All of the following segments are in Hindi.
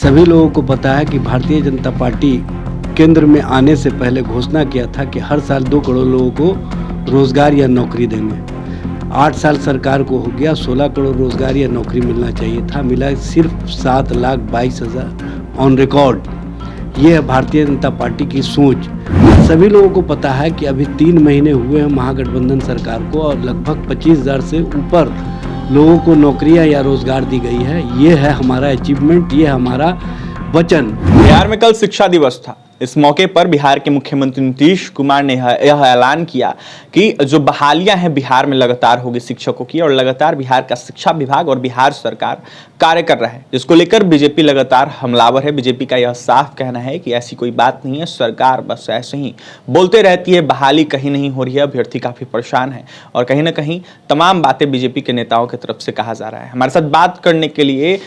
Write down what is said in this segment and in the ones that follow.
सभी लोगों को पता है कि भारतीय जनता पार्टी केंद्र में आने से पहले घोषणा किया था कि हर साल 2 करोड़ लोगों को रोजगार या नौकरी देंगे। 8 साल सरकार को हो गया, 16 करोड़ रोजगार या नौकरी मिलना चाहिए था, मिला सिर्फ 7,22,000 ऑन रिकॉर्ड। ये है भारतीय जनता पार्टी की सोच। सभी लोगों को पता है कि अभी 3 महीने हुए हैं महागठबंधन सरकार को और लगभग 25,000 से ऊपर लोगों को नौकरियां या रोजगार दी गई है। ये है हमारा अचीवमेंट, ये है हमारा वचन। बिहार में कल शिक्षा दिवस था। इस मौके पर बिहार के मुख्यमंत्री नीतीश कुमार ने यह ऐलान किया कि जो बहालियां हैं बिहार में लगातार होगी शिक्षकों की, और लगातार बिहार का शिक्षा विभाग और बिहार सरकार कार्य कर रहा है, जिसको लेकर बीजेपी लगातार हमलावर है। बीजेपी का यह साफ कहना है कि ऐसी कोई बात नहीं है, सरकार बस ऐसे ही बोलते रहती है, बहाली कहीं नहीं हो रही है, अभ्यर्थी काफी परेशान है और कहीं ना कहीं तमाम बातें बीजेपी के नेताओं की तरफ से कहा जा रहा है। हमारे साथ बात करने के लिए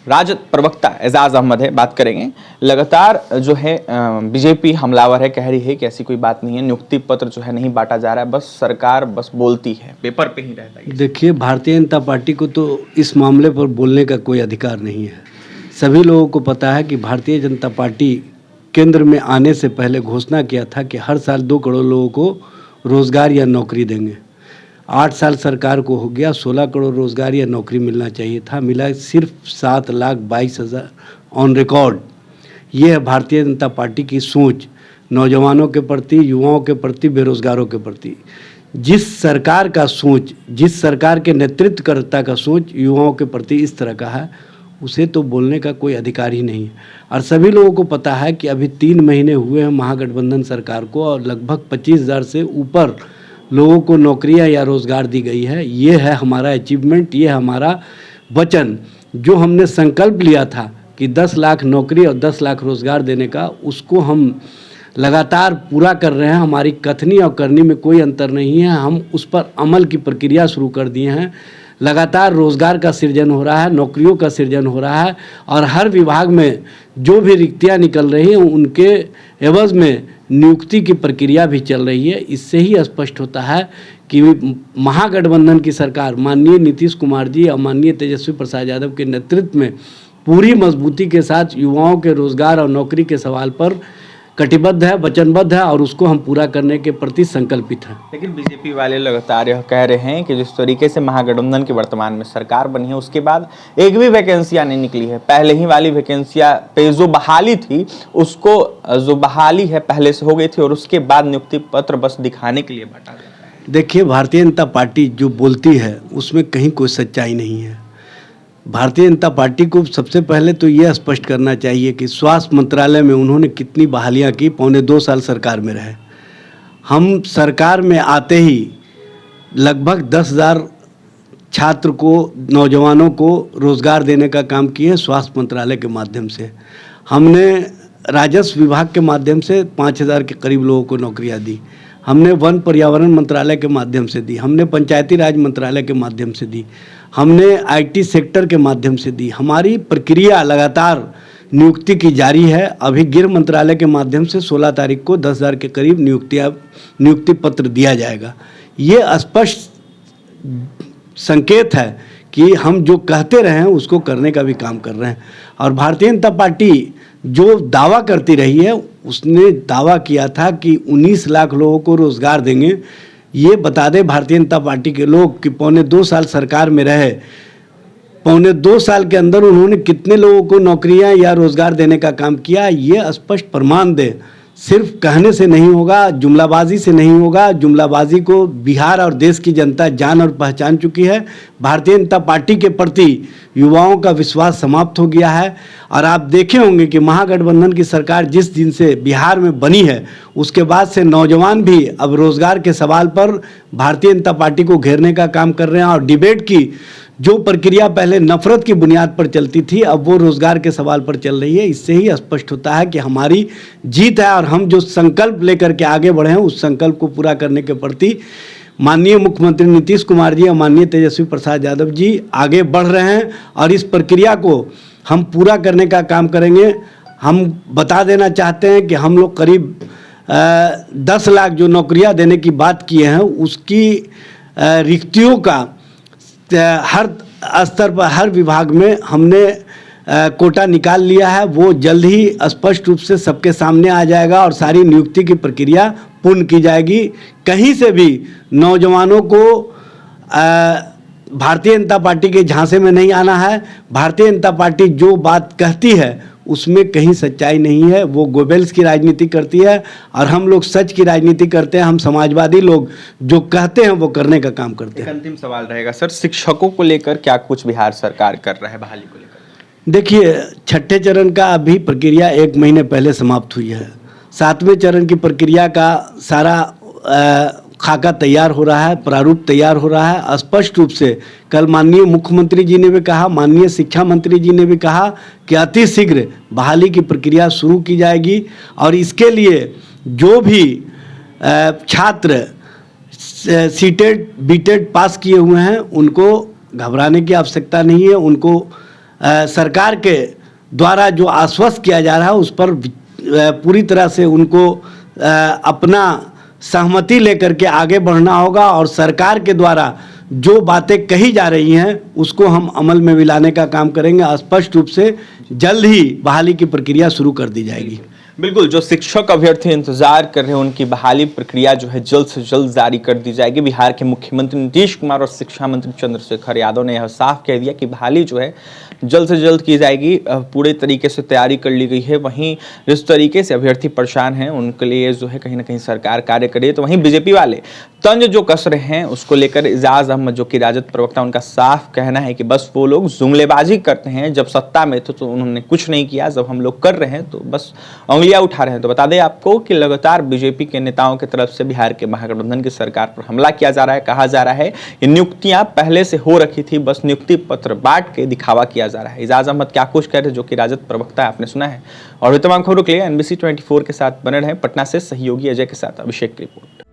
राजद प्रवक्ता एजाज अहमद है, बात करेंगे। लगातार जो है बीजेपी हमलावर है, कह रही है कि ऐसी कोई बात नहीं है, नियुक्ति पत्र जो है नहीं बांटा जा रहा है, बस सरकार बस बोलती है, पेपर पे ही रहता है। देखिए, भारतीय जनता पार्टी को तो इस मामले पर बोलने का कोई अधिकार नहीं है। सभी लोगों को पता है कि भारतीय जनता पार्टी केंद्र में आने से पहले घोषणा किया था कि हर साल 2 करोड़ लोगों को रोजगार या नौकरी देंगे। 8 साल सरकार को हो गया, 16 करोड़ रोजगार या नौकरी मिलना चाहिए था, मिला सिर्फ 7,22,000 ऑन रिकॉर्ड। ये है भारतीय जनता पार्टी की सोच, नौजवानों के प्रति, युवाओं के प्रति, बेरोजगारों के प्रति। जिस सरकार का सोच, जिस सरकार के नेतृत्वकर्ता का सोच युवाओं के प्रति इस तरह का है, उसे तो बोलने का कोई अधिकार ही नहीं है। और सभी लोगों को पता है कि अभी 3 महीने हुए हैं महागठबंधन सरकार को और लगभग 25,000 से ऊपर लोगों को नौकरियां या रोज़गार दी गई है। ये है हमारा अचीवमेंट, ये है हमारा वचन। जो हमने संकल्प लिया था कि 10 लाख नौकरी और 10 लाख रोज़गार देने का, उसको हम लगातार पूरा कर रहे हैं। हमारी कथनी और करनी में कोई अंतर नहीं है। हम उस पर अमल की प्रक्रिया शुरू कर दिए हैं। लगातार रोज़गार का सृजन हो रहा है, नौकरियों का सृजन हो रहा है और हर विभाग में जो भी रिक्तियाँ निकल रही हैं उनके एवज में नियुक्ति की प्रक्रिया भी चल रही है। इससे ही स्पष्ट होता है कि महागठबंधन की सरकार माननीय नीतीश कुमार जी और माननीय तेजस्वी प्रसाद यादव के नेतृत्व में पूरी मजबूती के साथ युवाओं के रोजगार और नौकरी के सवाल पर कटिबद्ध है, वचनबद्ध है और उसको हम पूरा करने के प्रति संकल्पित हैं। लेकिन बीजेपी वाले लगातार यह कह रहे हैं कि जिस तरीके से महागठबंधन की वर्तमान में सरकार बनी है, उसके बाद एक भी वैकेंसियां नहीं निकली है। पहले ही वाली वैकेंसियां पे जो बहाली थी, उसको जो बहाली है पहले से हो गई थी और उसके बाद नियुक्ति पत्र बस दिखाने के लिए बांटा जाता है। देखिए, भारतीय जनता पार्टी जो बोलती है उसमें कहीं कोई सच्चाई नहीं है। भारतीय जनता पार्टी को सबसे पहले तो ये स्पष्ट करना चाहिए कि स्वास्थ्य मंत्रालय में उन्होंने कितनी बहालियां की। 2.25 साल सरकार में रहे। हम सरकार में आते ही लगभग 10,000 छात्र को, नौजवानों को रोज़गार देने का काम किए स्वास्थ्य मंत्रालय के माध्यम से। हमने राजस्व विभाग के माध्यम से 5,000 के करीब लोगों को नौकरियां दी। हमने वन पर्यावरण मंत्रालय के माध्यम से दी। हमने पंचायती राज मंत्रालय के माध्यम से दी। हमने आईटी सेक्टर के माध्यम से दी। हमारी प्रक्रिया लगातार नियुक्ति की जारी है। अभी गृह मंत्रालय के माध्यम से 16 तारीख को 10,000 के करीब नियुक्ति पत्र दिया जाएगा। ये स्पष्ट संकेत है कि हम जो कहते रहे हैं उसको करने का भी काम कर रहे हैं। और भारतीय जनता पार्टी जो दावा करती रही है, उसने दावा किया था कि 19 लाख लोगों को रोज़गार देंगे। ये बता दें भारतीय जनता पार्टी के लोग कि 2.25 साल सरकार में रहे, 2.25 साल के अंदर उन्होंने कितने लोगों को नौकरियां या रोज़गार देने का काम किया, ये स्पष्ट प्रमाण दे। सिर्फ कहने से नहीं होगा, जुमलाबाजी से नहीं होगा। जुमलाबाजी को बिहार और देश की जनता जान और पहचान चुकी है। भारतीय जनता पार्टी के प्रति युवाओं का विश्वास समाप्त हो गया है। और आप देखे होंगे कि महागठबंधन की सरकार जिस दिन से बिहार में बनी है, उसके बाद से नौजवान भी अब रोज़गार के सवाल पर भारतीय जनता पार्टी को घेरने का काम कर रहे हैं। और डिबेट की जो प्रक्रिया पहले नफरत की बुनियाद पर चलती थी, अब वो रोज़गार के सवाल पर चल रही है। इससे ही स्पष्ट होता है कि हमारी जीत है और हम जो संकल्प लेकर के आगे बढ़े हैं, उस संकल्प को पूरा करने के प्रति माननीय मुख्यमंत्री नीतीश कुमार जी और माननीय तेजस्वी प्रसाद यादव जी आगे बढ़ रहे हैं और इस प्रक्रिया को हम पूरा करने का काम करेंगे। हम बता देना चाहते हैं कि हम लोग करीब 10 लाख जो नौकरियां देने की बात किए हैं, उसकी रिक्तियों का हर स्तर पर, हर विभाग में हमने कोटा निकाल लिया है वो जल्द ही स्पष्ट रूप से सबके सामने आ जाएगा और सारी नियुक्ति की प्रक्रिया पूर्ण की जाएगी। कहीं से भी नौजवानों को भारतीय जनता पार्टी के झांसे में नहीं आना है। भारतीय जनता पार्टी जो बात कहती है उसमें कहीं सच्चाई नहीं है, वो गोबेल्स की राजनीति करती है और हम लोग सच की राजनीति करते हैं। हम समाजवादी लोग जो कहते हैं वो करने का काम करते हैं। अंतिम सवाल रहेगा सर, शिक्षकों को लेकर क्या कुछ बिहार सरकार कर रहा है बहाली को लेकर? देखिए, छठे चरण का अभी प्रक्रिया 1 महीने पहले समाप्त हुई है। 7वें चरण की प्रक्रिया का सारा खाका तैयार हो रहा है, प्रारूप तैयार हो रहा है। स्पष्ट रूप से कल माननीय मुख्यमंत्री जी ने भी कहा, माननीय शिक्षा मंत्री जी ने भी कहा कि अति शीघ्र बहाली की प्रक्रिया शुरू की जाएगी और इसके लिए जो भी छात्र सीटेड बीटेड पास किए हुए हैं उनको घबराने की आवश्यकता नहीं है। उनको सरकार के द्वारा जो आश्वस्त किया जा रहा है उस पर पूरी तरह से उनको अपना सहमति लेकर के आगे बढ़ना होगा और सरकार के द्वारा जो बातें कही जा रही हैं उसको हम अमल में लाने का काम करेंगे। स्पष्ट रूप से जल्द ही बहाली की प्रक्रिया शुरू कर दी जाएगी। बिल्कुल, जो शिक्षक अभ्यर्थी इंतजार कर रहे हैं उनकी बहाली प्रक्रिया जो है जल्द से जल्द जारी कर दी जाएगी। बिहार के मुख्यमंत्री नीतीश कुमार और शिक्षा मंत्री चंद्रशेखर यादव ने यह साफ कह दिया कि बहाली जो है जल्द से जल्द की जाएगी। पूरे तरीके से तैयारी कर ली गई है। वहीं जिस तरीके से अभ्यर्थी परेशान हैं उनके लिए जो है कहीं ना कहीं सरकार कार्य करे। तो वहीं बीजेपी वाले तंज जो कस रहे हैं उसको लेकर इजाज अहमद जो कि राजद प्रवक्ता, उनका साफ कहना है कि बस वो लोग जुमलेबाजी करते हैं। जब सत्ता में थे तो उन्होंने कुछ नहीं किया, जब हम लोग कर रहे हैं तो बस उंगलियां उठा रहे हैं। तो बता दें आपको कि लगातार बीजेपी के नेताओं की तरफ से बिहार के महागठबंधन की सरकार पर हमला किया जा रहा है। कहा जा रहा है ये नियुक्तियां पहले से हो रखी थी, बस नियुक्ति पत्र बांट के दिखावा किया जा रहा है। इजाज अहमद क्या कुछ कह रहे हैं जो कि राजद प्रवक्ता है, आपने सुना है। और तमाम खबरों के लिए NBC 24 के साथ बने रहें। पटना से सहयोगी अजय के साथ अभिषेक की रिपोर्ट।